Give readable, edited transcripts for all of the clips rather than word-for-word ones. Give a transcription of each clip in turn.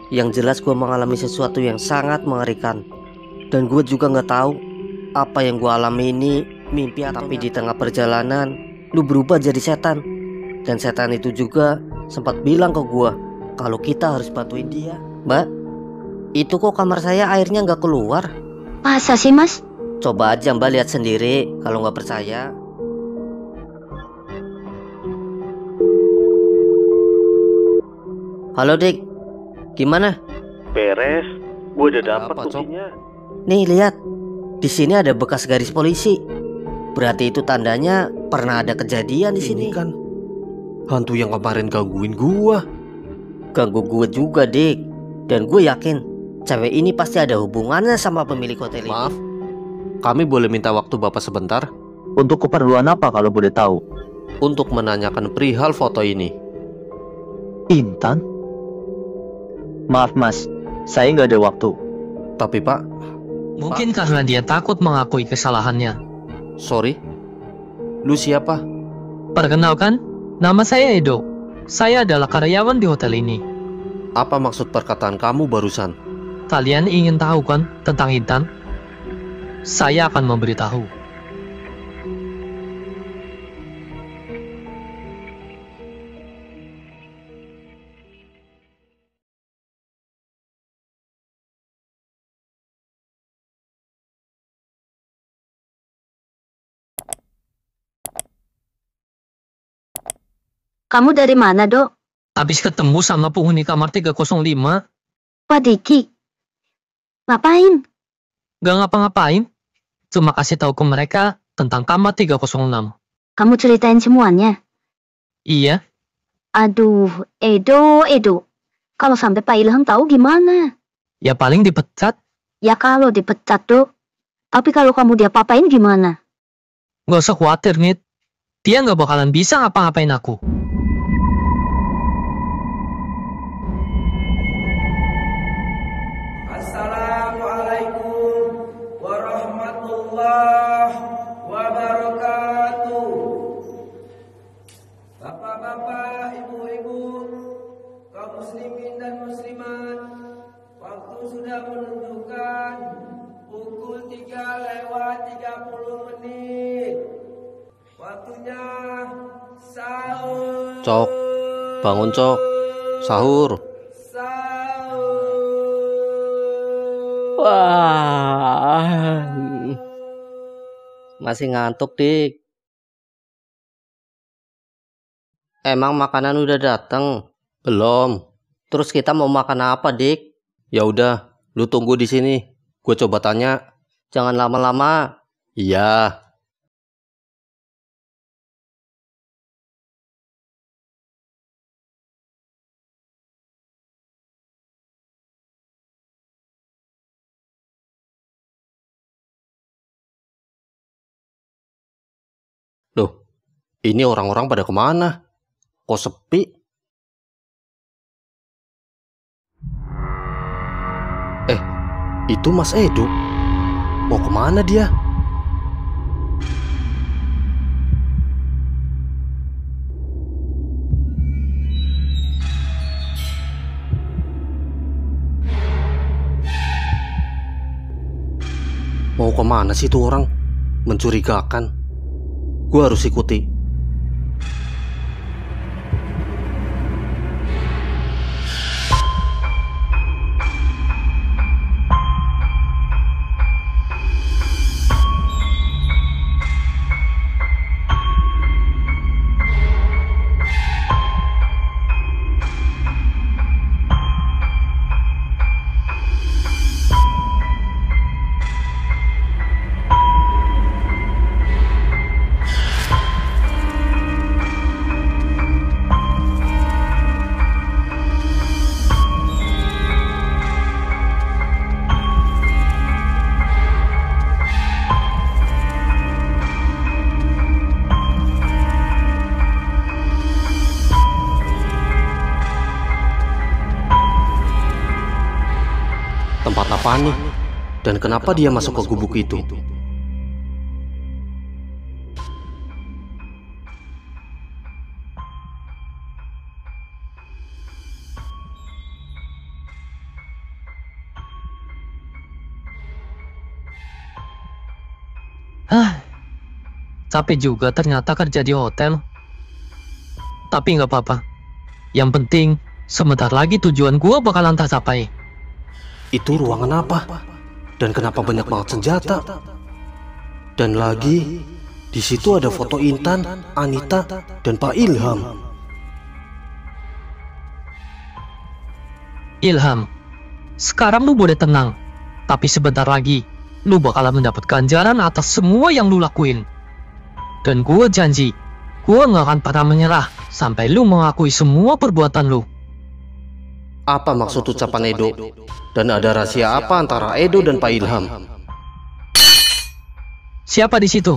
Yang jelas gue mengalami sesuatu yang sangat mengerikan. Dan gue juga nggak tahu apa yang gue alami ini mimpi atau tapi di tengah perjalanan lu berubah jadi setan. Dan setan itu juga sempat bilang ke gue kalau kita harus bantuin dia. Mbak, itu kok kamar saya airnya nggak keluar? Masa sih, Mas? Coba aja Mbak lihat sendiri kalau nggak percaya. Halo Dik, gimana? Beres, gue udah Ada dapat apa, Cok? buktinya. Nih lihat, di sini ada bekas garis polisi. Berarti itu tandanya pernah ada kejadian di sini. Ini kan hantu yang kemarin gangguin gua. Ganggu gue juga Dik. Dan gue yakin cewek ini pasti ada hubungannya sama pemilik hotel Maaf, ini. kami boleh minta waktu Bapak sebentar Untuk keperluan apa kalau boleh tahu? untuk menanyakan perihal foto ini. Intan? Maaf mas, saya nggak ada waktu. Tapi Pak, Mungkin karena dia takut mengakui kesalahannya. sorry. Lu siapa? Perkenalkan, nama saya Edo. Saya adalah karyawan di hotel ini. Apa maksud perkataan kamu barusan? Kalian ingin tahu kan tentang Intan? Saya akan memberitahu. Kamu dari mana, Dok? Habis ketemu sama penghuni kamar 305, Pak Diki. Ngapain? gak ngapa-ngapain. Cuma kasih tahu ke mereka tentang kamar 306. Kamu ceritain semuanya. Iya, Aduh, Edo. Kalau sampai Pak Ilham tahu gimana? ya paling dipecat. Ya kalau dipecat, Dok. Tapi kalau kamu diapa-apain gimana? Gak usah khawatir, Nit. Dia gak bakalan bisa ngapa-ngapain aku. Assalamualaikum warahmatullahi wabarakatuh. Bapak-bapak, ibu-ibu, kaum muslimin dan muslimat, waktu sudah menunjukkan pukul 3:30. Waktunya sahur. Cok, bangun Cok. Sahur. Wah, masih ngantuk Dik. Emang makanan udah datang? Belum. Terus kita mau makan apa Dik? Ya udah, lu tunggu di sini. Gue coba tanya. Jangan lama-lama. Iya. Loh, ini orang-orang pada kemana? Kok sepi? Itu Mas Edo. Mau kemana dia? Mau kemana sih tuh orang? Mencurigakan. Gue harus ikuti. Tempat apa nih? Dan kenapa dia masuk ke gubuk itu? Capek juga ternyata kerja di hotel. Tapi nggak apa-apa. Yang penting, sebentar lagi tujuan gua bakalan tercapai. Itu ruangan apa? Dan kenapa banyak banget senjata? Dan lagi, di situ ada foto Intan, Anita, dan Pak Ilham. Ilham, sekarang lu boleh tenang. Tapi sebentar lagi, lu bakalan mendapat ganjaran atas semua yang lu lakuin. Dan gua janji, gua nggak akan pernah menyerah sampai lu mengakui semua perbuatan lu. Apa maksud ucapan Edo? Dan ada rahasia apa antara Edo dan Pak Ilham? Siapa di situ?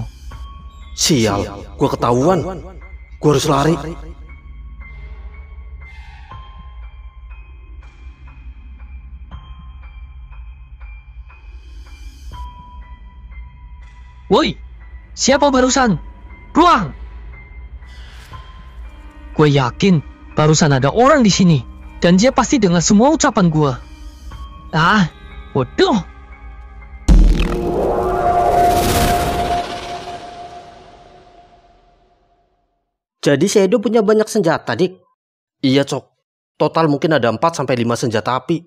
Sial, gua ketahuan. Gua harus lari. Woi, siapa barusan? Ruang! Gue yakin barusan ada orang di sini dan dia pasti dengar semua ucapan gue. Waduh. Jadi si Edo punya banyak senjata, Dik. Iya, Cok. Total mungkin ada 4-5 senjata api.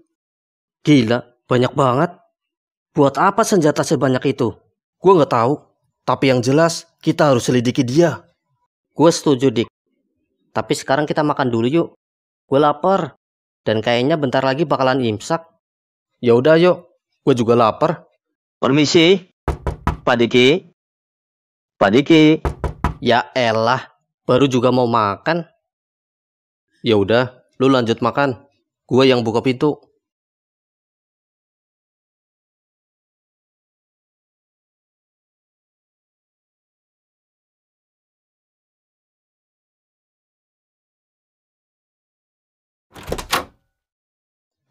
Gila, banyak banget. Buat apa senjata sebanyak itu? Gue nggak tahu, tapi yang jelas kita harus selidiki dia. Gue setuju, Dik. Tapi sekarang kita makan dulu yuk. Gue lapar. Dan kayaknya bentar lagi bakalan imsak. Ya udah yuk, gue juga lapar. Permisi, Pak Diki. Pak Diki. Ya elah, baru juga mau makan. Ya udah, lu lanjut makan. Gue yang buka pintu.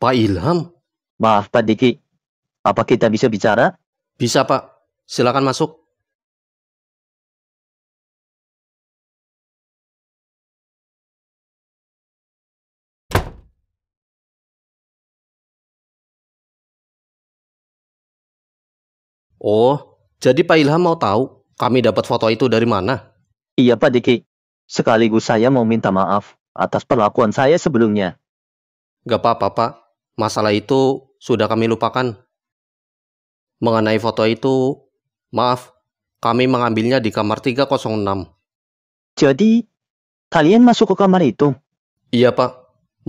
Pak Ilham? Maaf Pak Diki, apa kita bisa bicara? Bisa, Pak. Silakan masuk. Oh, jadi Pak Ilham mau tahu kami dapat foto itu dari mana? Iya Pak Diki, sekaligus saya mau minta maaf atas perlakuan saya sebelumnya. Gak apa-apa, Pak. Masalah itu sudah kami lupakan. Mengenai foto itu, maaf, kami mengambilnya di kamar 306. Jadi, kalian masuk ke kamar itu? Iya, Pak.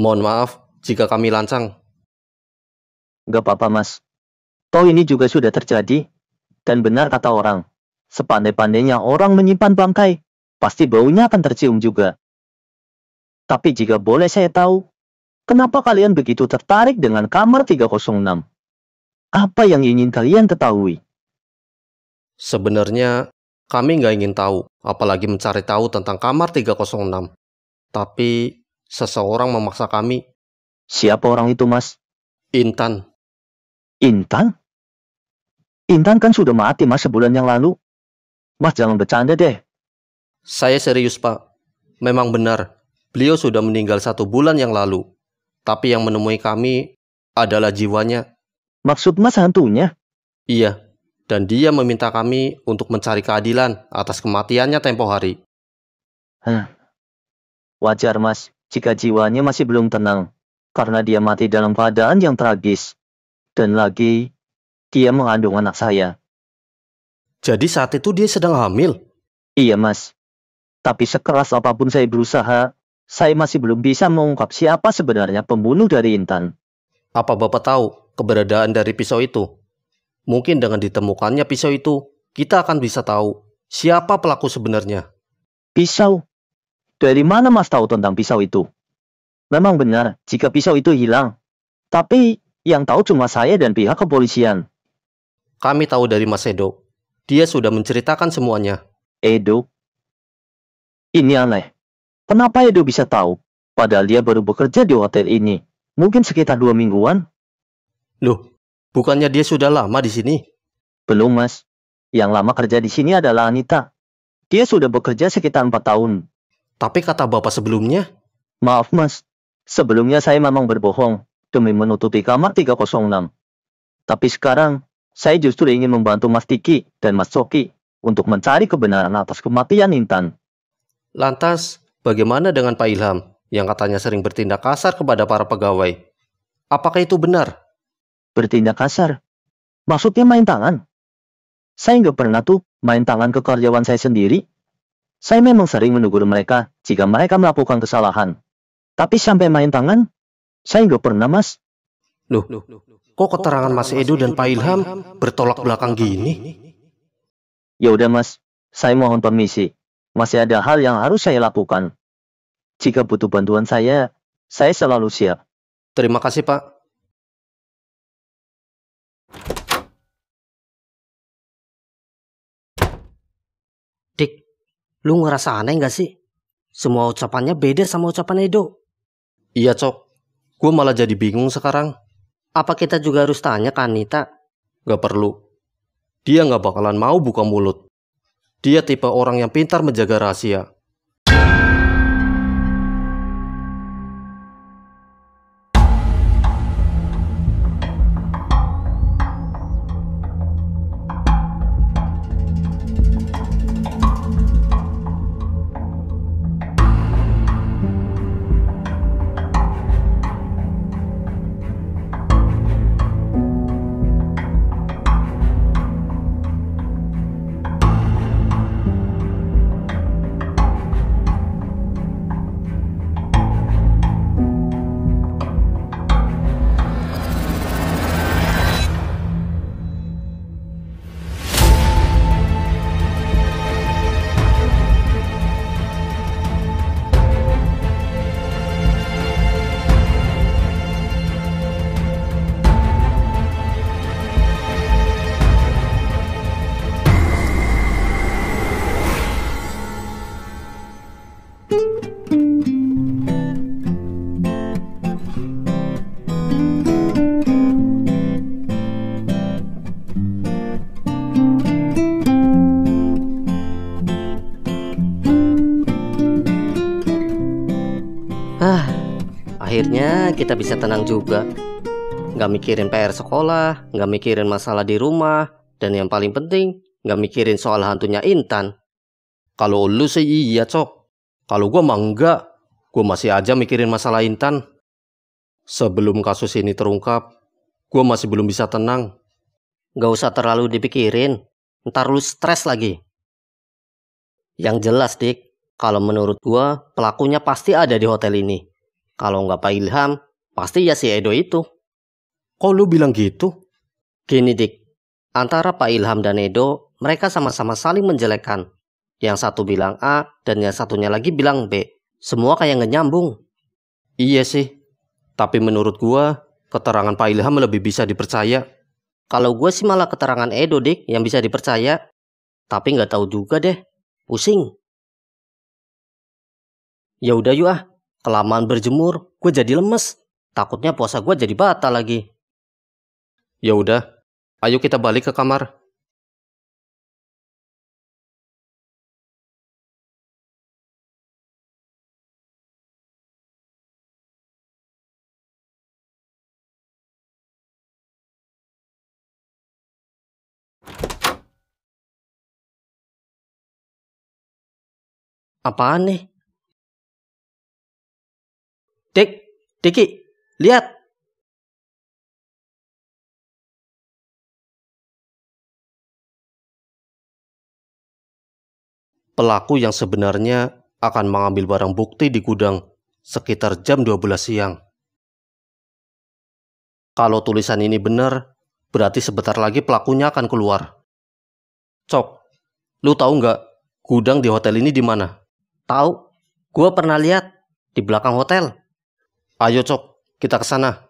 Mohon maaf jika kami lancang. Gak apa-apa Mas. Toh ini juga sudah terjadi. Dan benar kata orang, sepandai-pandainya orang menyimpan bangkai, pasti baunya akan tercium juga. Tapi jika boleh saya tahu, kenapa kalian begitu tertarik dengan kamar 306? Apa yang ingin kalian ketahui? Sebenarnya, kami nggak ingin tahu, apalagi mencari tahu tentang kamar 306. Tapi, seseorang memaksa kami. Siapa orang itu Mas? Intan. Intan? Intan kan sudah mati Mas sebulan yang lalu. Mas jangan bercanda deh. Saya serius, Pak. Memang benar, beliau sudah meninggal 1 bulan yang lalu. Tapi yang menemui kami adalah jiwanya. Maksud Mas hantunya? Iya, dan dia meminta kami untuk mencari keadilan atas kematiannya tempo hari. Wajar Mas, jika jiwanya masih belum tenang. Karena dia mati dalam keadaan yang tragis. Dan lagi, dia mengandung anak saya. Jadi saat itu dia sedang hamil? Iya Mas. Tapi sekeras apapun saya berusaha, saya masih belum bisa mengungkap siapa sebenarnya pembunuh dari Intan. Apa Bapak tahu keberadaan dari pisau itu? Mungkin dengan ditemukannya pisau itu, kita akan bisa tahu siapa pelaku sebenarnya. Pisau? Dari mana Mas tahu tentang pisau itu? Memang benar jika pisau itu hilang. Tapi yang tahu cuma saya dan pihak kepolisian. Kami tahu dari Mas Edo. Dia sudah menceritakan semuanya. Edo? Ini aneh. Kenapa Edo bisa tahu? Padahal dia baru bekerja di hotel ini. Mungkin sekitar 2 mingguan. Loh, bukannya dia sudah lama di sini? Belum Mas. Yang lama kerja di sini adalah Anita. Dia sudah bekerja sekitar 4 tahun. Tapi kata Bapak sebelumnya, Maaf Mas. Sebelumnya saya memang berbohong demi menutupi kamar 306. Tapi sekarang, saya justru ingin membantu Mas Tiki dan Mas Soki untuk mencari kebenaran atas kematian Intan. Lantas, bagaimana dengan Pak Ilham yang katanya sering bertindak kasar kepada para pegawai? Apakah itu benar? Bertindak kasar? Maksudnya main tangan? Saya nggak pernah tuh main tangan ke karyawan saya sendiri. Saya memang sering menegur mereka jika mereka melakukan kesalahan. Tapi sampai main tangan, saya nggak pernah, Mas. Loh, kok keterangan Mas Edo dan Pak Ilham bertolak belakang gini? Ya udah, Mas. Saya mohon permisi. Masih ada hal yang harus saya lakukan. Jika butuh bantuan saya selalu siap. Terima kasih, Pak. Dik, lu ngerasa aneh gak sih? Semua ucapannya beda sama ucapan Edo. Iya, Cok. Gue malah jadi bingung sekarang. Apa kita juga harus tanya ke Anita? Gak perlu. Dia gak bakalan mau buka mulut. Dia tipe orang yang pintar menjaga rahasia. Akhirnya kita bisa tenang juga. Gak mikirin PR sekolah, gak mikirin masalah di rumah, dan yang paling penting, gak mikirin soal hantunya Intan. Kalau lu sih iya, Cok. Kalau gue mah enggak. Gue masih aja mikirin masalah Intan. Sebelum kasus ini terungkap, gue masih belum bisa tenang. Gak usah terlalu dipikirin, ntar lu stres lagi. Yang jelas, Dik, kalau menurut gua, pelakunya pasti ada di hotel ini. Kalau nggak Pak Ilham, pasti ya si Edo itu. Kok lu bilang gitu? Gini, Dik, antara Pak Ilham dan Edo, mereka sama-sama saling menjelekkan. Yang satu bilang A, dan yang satunya lagi bilang B. Semua kayak nggak nyambung. Iya sih, tapi menurut gua, keterangan Pak Ilham lebih bisa dipercaya. Kalau gue sih malah keterangan Edo, Dik, yang bisa dipercaya. Tapi nggak tahu juga deh, pusing. Ya udah yuk ah. Kelamaan berjemur, gue jadi lemes. Takutnya puasa gue jadi batal lagi. Ya udah, ayo kita balik ke kamar. Apaan nih? Diki, lihat. Pelaku yang sebenarnya akan mengambil barang bukti di gudang sekitar jam 12 siang. Kalau tulisan ini benar, berarti sebentar lagi pelakunya akan keluar. Cok, lu tahu nggak gudang di hotel ini di mana? Tahu, gue pernah lihat di belakang hotel. Ayo Cok, kita ke sana.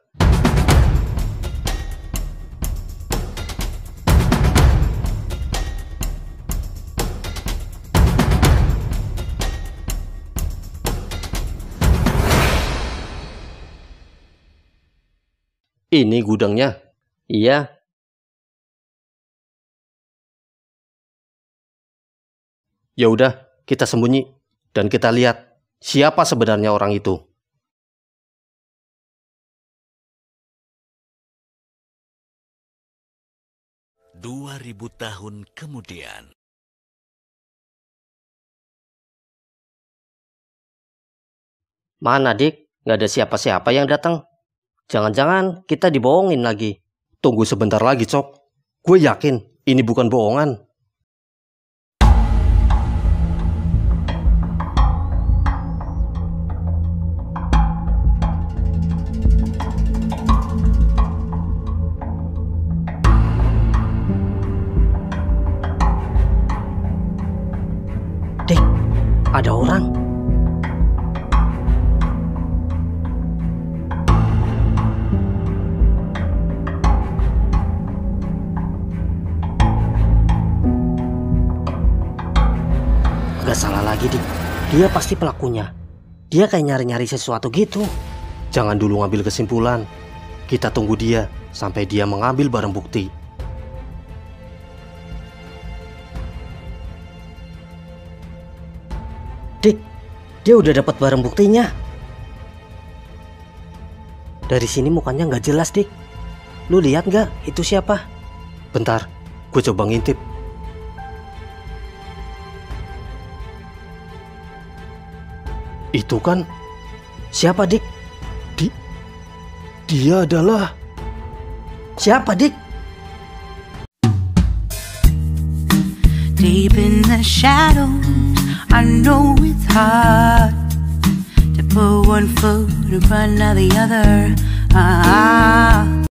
Ini gudangnya. Iya. Ya udah, kita sembunyi dan kita lihat siapa sebenarnya orang itu. Dua ribu tahun kemudian. Mana, Dik? Nggak ada siapa-siapa yang datang. Jangan-jangan kita dibohongin lagi. Tunggu sebentar lagi, Cok. Gue yakin ini bukan bohongan. Dik, ada orang. Gak salah lagi, Dik. Dia pasti pelakunya. Dia kayak nyari-nyari sesuatu gitu. Jangan dulu ngambil kesimpulan. Kita tunggu dia sampai dia mengambil barang bukti. Dik, dia udah dapat barang buktinya. Dari sini mukanya nggak jelas, Dik. Lu lihat nggak itu siapa? Bentar, gue coba ngintip. Itu kan Siapa, Dik? dia adalah... Siapa, Dik? Deep in the shadows, I know it's hard to put one foot in front of the other.